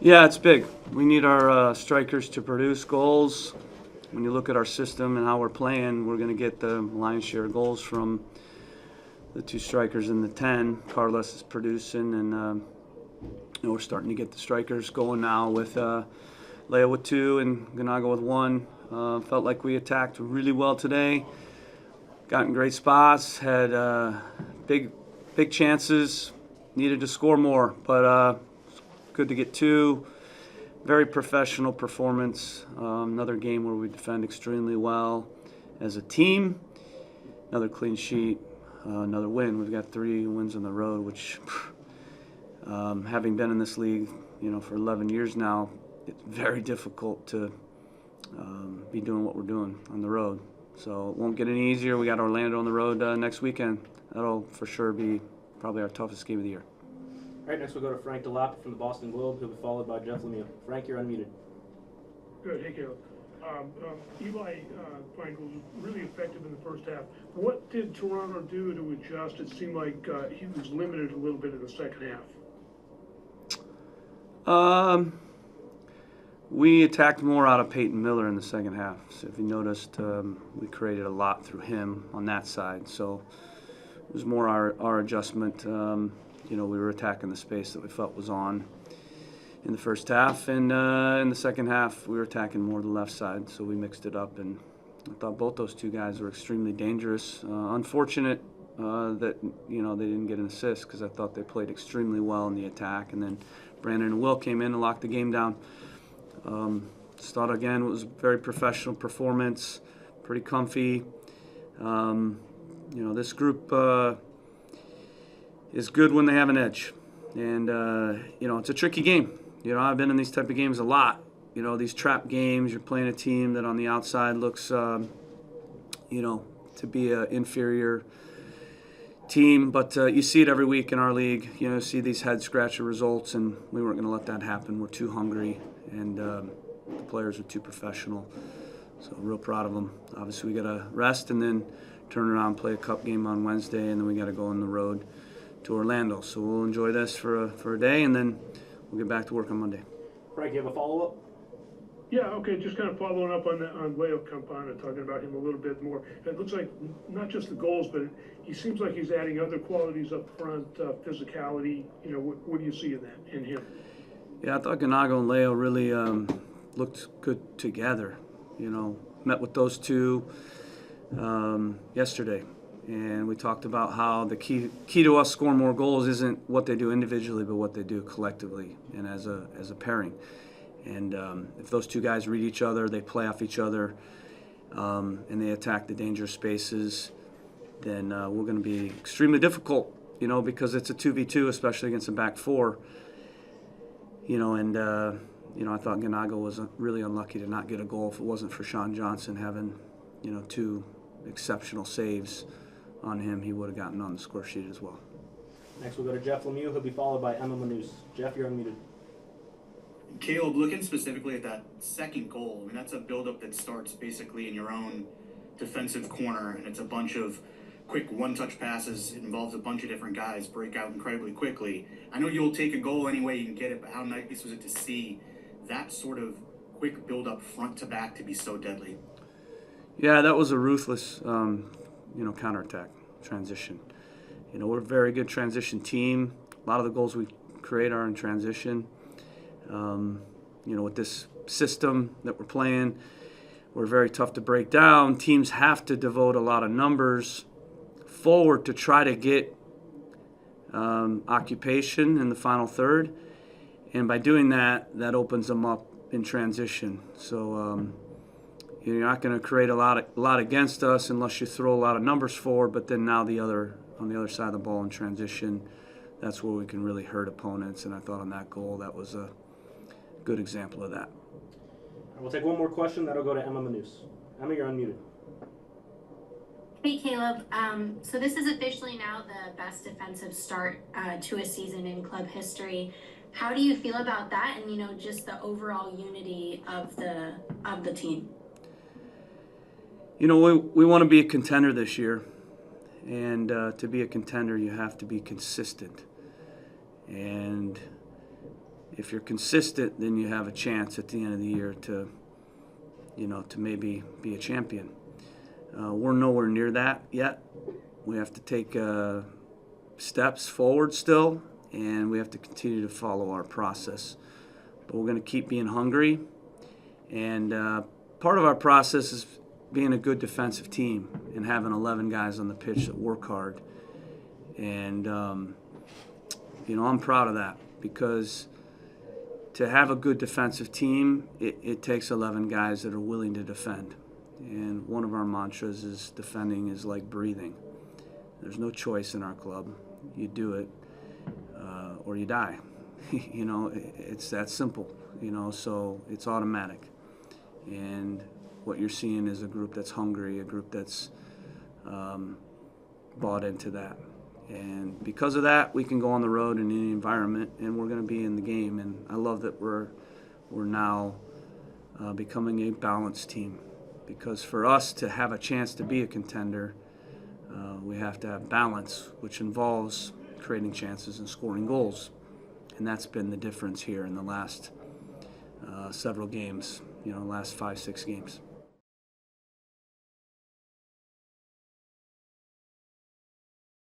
Yeah, it's big. We need our strikers to produce goals. When you look at our system and how we're playing, we're going to get the lion's share of goals from the two strikers in the 10. Carlos is producing, and we're starting to get the strikers going now with Leo with 2 and Ganago with 1. Felt like we attacked really well today. Got in great spots, had big chances, needed to score more, but good to get 2. Very professional performance. Another game where we defend extremely well as a team. Another clean sheet, another win. We've got 3 wins on the road, which, having been in this league, for 11 years now, it's very difficult to be doing what we're doing on the road. So it won't get any easier. We got Orlando on the road next weekend. That'll for sure be probably our toughest game of the year. All right, next we'll go to Frank DeLappe from the Boston Globe. He'll be followed by Jeff Lemieux. Frank, you're unmuted. Good. Hey, Caleb. Eli Frank was really effective in the first half. What did Toronto do to adjust? It seemed like he was limited a little bit in the second half. We attacked more out of Peyton Miller in the second half. So if you noticed, we created a lot through him on that side. So it was more our adjustment. We were attacking the space that we felt was on in the first half, and in the second half we were attacking more the left side, so we mixed it up, and I thought both those two guys were extremely dangerous. Unfortunate that they didn't get an assist, because I thought they played extremely well in the attack, and then Brandon and Will came in and locked the game down. Just thought again it was a very professional performance, pretty comfy. This group is good when they have an edge, and it's a tricky game. I've been in these type of games a lot. These trap games, you're playing a team that on the outside looks to be an inferior team, but you see it every week in our league. See these head scratcher results, and we weren't going to let that happen. We're too hungry, and the players are too professional, so real proud of them. Obviously we got to rest and then turn around and play a cup game on Wednesday, and then we got to go on the road to Orlando. So we'll enjoy this for a day, and then we'll get back to work on Monday. Frank, you have a follow-up? Yeah, okay, just kind of following up on Leo Campana, talking about him a little bit more. It looks like not just the goals, but he seems like he's adding other qualities up front, physicality. What do you see in him? Yeah, I thought Ganago and Leo really looked good together. Met with those two yesterday, and we talked about how the key to us scoring more goals isn't what they do individually, but what they do collectively and as a pairing. And if those two guys read each other, they play off each other, and they attack the dangerous spaces, then we're going to be extremely difficult, because it's a 2v2, especially against a back four. I thought Ganago was really unlucky to not get a goal. If it wasn't for Sean Johnson having, 2 exceptional saves on him, he would have gotten on the score sheet as well. Next we'll go to Jeff Lemieux. He'll be followed by Emma Manous. Jeff, you're unmuted. Caleb, looking specifically at that second goal, that's a buildup that starts basically in your own defensive corner, and it's a bunch of quick one-touch passes. It involves a bunch of different guys, break out incredibly quickly. I know you'll take a goal any way you can get it, but how nice was it to see that sort of quick build-up front to back to be so deadly? Yeah, that was a ruthless, counterattack, transition. We're a very good transition team. A lot of the goals we create are in transition. With this system that we're playing, we're very tough to break down. Teams have to devote a lot of numbers forward to try to get occupation in the final third, and by doing that opens them up in transition. So you're not going to create a lot against us unless you throw a lot of numbers forward. But then now on the other side of the ball in transition, that's where we can really hurt opponents. And I thought on that goal, that was a good example of that. We'll take one more question. That'll go to Emma Manous. Emma, you're unmuted. Hey, Caleb. So this is officially now the best defensive start to a season in club history. How do you feel about that, and just the overall unity of the team? We want to be a contender this year, and to be a contender, you have to be consistent. And if you're consistent, then you have a chance at the end of the year to, to maybe be a champion. We're nowhere near that yet. We have to take steps forward still, and we have to continue to follow our process. But we're going to keep being hungry, and part of our process is being a good defensive team and having 11 guys on the pitch that work hard. And, I'm proud of that, because to have a good defensive team, it takes 11 guys that are willing to defend. And one of our mantras is defending is like breathing. There's no choice in our club. You do it or you die. It's that simple, so it's automatic. And what you're seeing is a group that's hungry, a group that's bought into that. And because of that, we can go on the road in any environment, and we're going to be in the game. And I love that we're now becoming a balanced team, because for us to have a chance to be a contender, we have to have balance, which involves creating chances and scoring goals. And that's been the difference here in the last several games, last 5-6 games.